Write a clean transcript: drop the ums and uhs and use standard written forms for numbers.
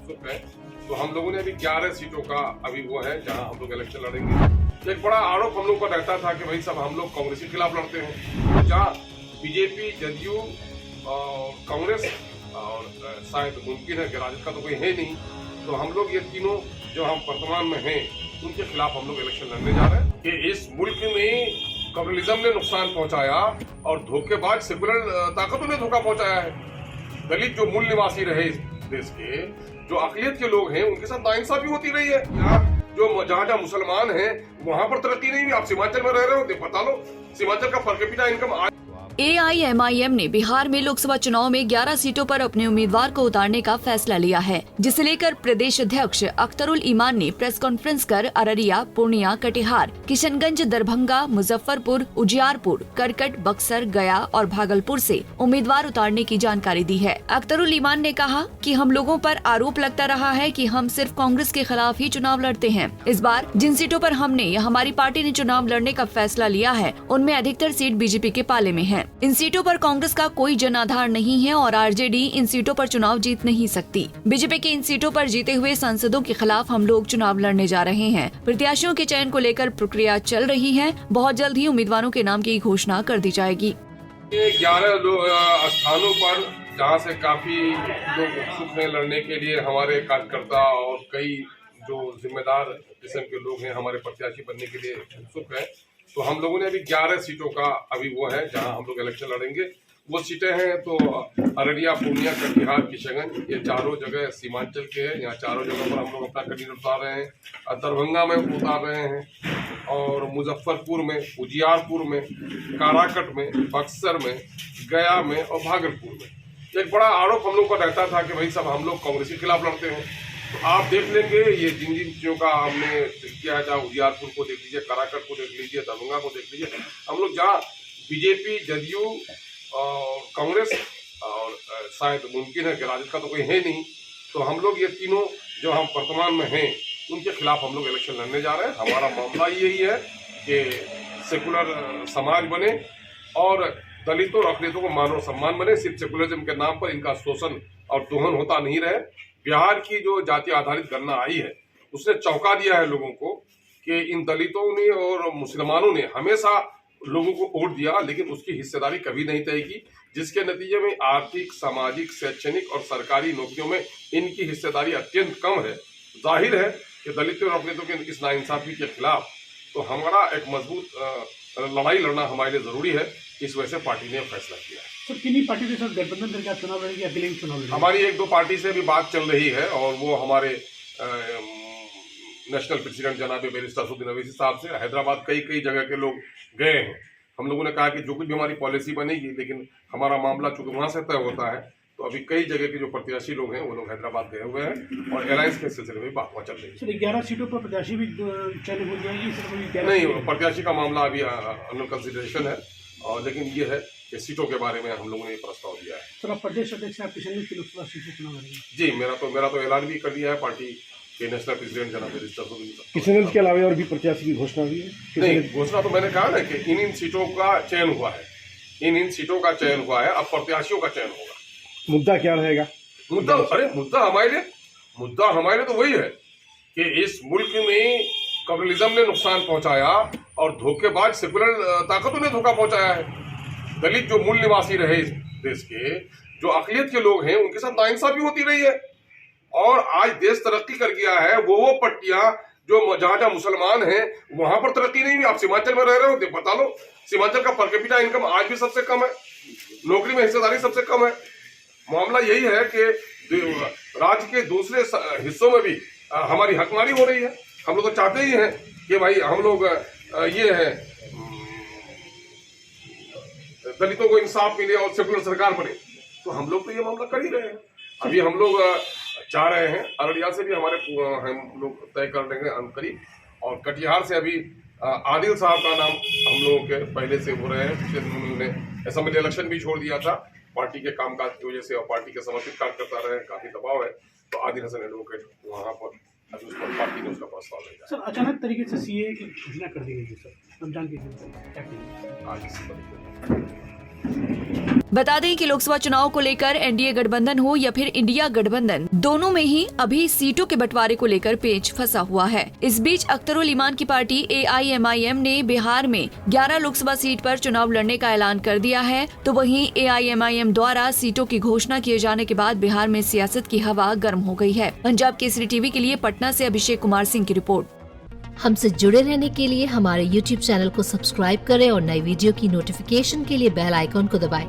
उत्सुक है। तो हम लोगों ने अभी 11 सीटों का अभी वो है जहां हम लोग इलेक्शन लड़ेंगे। तो एक बड़ा आरोप हम लोग का रहता था कि भाई सब हम लोग कांग्रेस के खिलाफ लड़ते हैं, जहाँ बीजेपी, जदयू और कांग्रेस और शायद मुमकिन है कि राजद का तो कोई है नहीं, तो हम लोग ये तीनों जो हम वर्तमान में हैं उनके खिलाफ हम लोग इलेक्शन लड़ने जा रहे हैं कि इस मुल्क में कम्युनिज्म ने नुकसान पहुंचाया और धोखेबाज सेकुलर ताकतों ने धोखा पहुंचाया है। दलित जो मूल निवासी रहे इस देश के, जो अकलियत के लोग हैं, उनके साथ नाइंसाफी होती रही है। यहाँ जो जहाँ मुसलमान हैं वहां पर तरक्की नहीं हुई। आप सीमांचल में रह रहे हो, बता लो सीमांचल का पर कैपिटा इनकम। AIMIM ने बिहार में लोकसभा चुनाव में 11 सीटों पर अपने उम्मीदवार को उतारने का फैसला लिया है, जिसे लेकर प्रदेश अध्यक्ष अख्तरुल ईमान ने प्रेस कॉन्फ्रेंस कर अररिया, पूर्णिया, कटिहार, किशनगंज, दरभंगा, मुजफ्फरपुर, उजियारपुर, करकट, बक्सर, गया और भागलपुर से उम्मीदवार उतारने की जानकारी दी है। अख्तरुल ईमान ने कहा कि हम लोगों पर आरोप लगता रहा है कि हम सिर्फ कांग्रेस के खिलाफ ही चुनाव लड़ते हैं। इस बार जिन सीटों पर हमने या हमारी पार्टी ने चुनाव लड़ने का फैसला लिया है, उनमें अधिकतर सीट बीजेपी के पाले में है। इन सीटों पर कांग्रेस का कोई जनाधार नहीं है और आरजेडी इन सीटों पर चुनाव जीत नहीं सकती। बीजेपी के इन सीटों पर जीते हुए सांसदों के खिलाफ हम लोग चुनाव लड़ने जा रहे हैं। प्रत्याशियों के चयन को लेकर प्रक्रिया चल रही है। बहुत जल्द ही उम्मीदवारों के नाम की घोषणा कर दी जाएगी। 11 स्थानों पर जहां से काफी लोग उत्सुक हैं लड़ने के लिए, हमारे कार्यकर्ता और कई जो जिम्मेदार किस्म के लोग हैं हमारे प्रत्याशी बनने के लिए उत्सुक है। तो हम लोगों ने अभी 11 सीटों का अभी वो है जहां हम लोग इलेक्शन लड़ेंगे। वो सीटें हैं तो अररिया, पूर्णिया, कटिहार, किशनगंज, ये चारों जगह सीमांचल के हैं। यहाँ चारों जगह पर हम लोग अपना कैंडिडेट उतार रहे हैं। दरभंगा में उतार रहे हैं और मुजफ्फरपुर में, उजियारपुर में, काराकट में, बक्सर में, गया में और भागलपुर में। एक बड़ा आरोप हम लोग का रहता था कि भाई सब हम लोग कांग्रेस के खिलाफ लड़ते हैं। तो आप देख लेंगे ये जिन चीजों का हमने किया है, चाहे उजियारपुर को देख लीजिए, कराकट को देख लीजिए, दरभंगा को देख लीजिए, हम लोग जहाँ बीजेपी, जदयू और कांग्रेस और शायद मुमकिन है कि राजद का तो कोई है नहीं, तो हम लोग ये तीनों जो हम वर्तमान में हैं उनके खिलाफ हम लोग इलेक्शन लड़ने जा रहे हैं। हमारा मामला यही है कि सेकुलर समाज बने और दलितों और अकलियतों को मान और सम्मान बने। सिर्फ सेकुलरिज्म के नाम पर इनका शोषण और दोहन होता नहीं रहे। बिहार की जो जाति आधारित गणना आई है उसने चौंका दिया है लोगों को कि इन दलितों ने और मुसलमानों ने हमेशा लोगों को वोट दिया, लेकिन उसकी हिस्सेदारी कभी नहीं तय की, जिसके नतीजे में आर्थिक, सामाजिक, शैक्षणिक और सरकारी नौकरियों में इनकी हिस्सेदारी अत्यंत कम है। जाहिर है कि दलितों और अकलियतों के इस नाइंसाफी के खिलाफ तो हमारा एक मजबूत लड़ाई लड़ना हमारे लिए जरूरी है। इस वजह से पार्टी ने फैसला किया है। सर, किन्हीं पार्टी के साथ गठबंधन करके आप चुनाव लड़ेंगे या अकेले चुनाव लड़ेंगे? हमारी 1-2 पार्टी से भी बात चल रही है और वो हमारे नेशनल प्रेसिडेंट जनाब बैरिस्टर असदुद्दीन अवैसी साहब से हैदराबाद कई जगह के लोग गए हैं। हम लोगों ने कहा कि जो कुछ भी हमारी पॉलिसी बनेगी, लेकिन हमारा मामला चूंकि वहां से तय होता है, तो अभी कई जगह के जो प्रत्याशी लोग हैं वो लोग हैदराबाद गए हुए हैं और अलायंस के सिलसिले में बात चल रही है। सर, 11 सीटों पर प्रत्याशी भी चयन हो जाएगी? नहीं, प्रत्याशी का मामला अभी अंडर कंसिडरेशन है, और लेकिन ये है कि सीटों के बारे में हम लोगों ने प्रस्ताव दिया है। सर, आप प्रदेश अध्यक्ष आप किशनगंज की लोकसभा सीट से चुनाव लड़ेंगे? जी, मेरा तो ऐलान भी कर दिया है पार्टी के नेशनल प्रेसिडेंट जनाब बैरिस्टर असदुद्दीन। किशनगंज के अलावा और भी प्रत्याशी की घोषणा हुई है? नहीं, घोषणा तो मैंने कहा ना कि इन सीटों का चयन हुआ है, इन सीटों का चयन हुआ है, अब प्रत्याशियों का चयन होगा। मुद्दा क्या रहेगा? मुद्दा हमारे लिए तो वही है कि इस मुल्क में कम्युनिज्म ने नुकसान पहुंचाया और धोखेबाज सेकुलर ताकतों ने धोखा पहुंचाया है। दलित जो मूल निवासी रहे इस देश के, जो अकलियत के लोग हैं, उनके साथ नाइंसाफी होती रही है। और आज देश तरक्की कर गया है। वो पट्टियां जो जहां मुसलमान हैं वहां पर तरक्की नहीं हुई। आप सीमांचल में रह रहे हो, बता लो सीमांचल का पर कैपिटा इनकम आज भी सबसे कम है, नौकरी में हिस्सेदारी सबसे कम है। मामला यही है कि राज्य के दूसरे हिस्सों में भी हमारी हकमारी हो रही है। हम लोग तो चाहते ही हैं कि भाई हम लोग ये है दलितों को इंसाफ मिले और सेकुलर सरकार बने, तो हम लोग तो ये मामला कर ही रहे हैं। अभी हम लोग चाह रहे हैं अररिया से भी हमारे हम लोग तय कर लेंगे करीब, और कटिहार से अभी आदिल साहब का नाम हम लोगों के पहले से हो रहे हैं। उन्होंने असेंबली इलेक्शन भी छोड़ दिया था पार्टी के कामकाज की वजह से, और पार्टी के समर्थित कार्यकर्ता रहे, काफी दबाव है, तो आदिल हसन एडवोकेट वहाँ पर अभी उस पर पार्टी ने उसका प्रस्ताव भेजा। सर, अचानक तरीके से सीए की घोषणा कर दी गई थी सर, रमजान के दिन क्या आज इसी पर बता दें कि लोकसभा चुनाव को लेकर एनडीए गठबंधन हो या फिर इंडिया गठबंधन, दोनों में ही अभी सीटों के बंटवारे को लेकर पेच फंसा हुआ है। इस बीच अख्तरुल ईमान की पार्टी AIMIM ने बिहार में 11 लोकसभा सीट पर चुनाव लड़ने का ऐलान कर दिया है, तो वहीं AIMIM द्वारा सीटों की घोषणा किए जाने के बाद बिहार में सियासत की हवा गर्म हो गई है। पंजाब केसरी टीवी के लिए पटना से अभिषेक कुमार सिंह की रिपोर्ट। हमसे जुड़े रहने के लिए हमारे YouTube चैनल को सब्सक्राइब करें और नई वीडियो की नोटिफिकेशन के लिए बेल आइकॉन को दबाएं।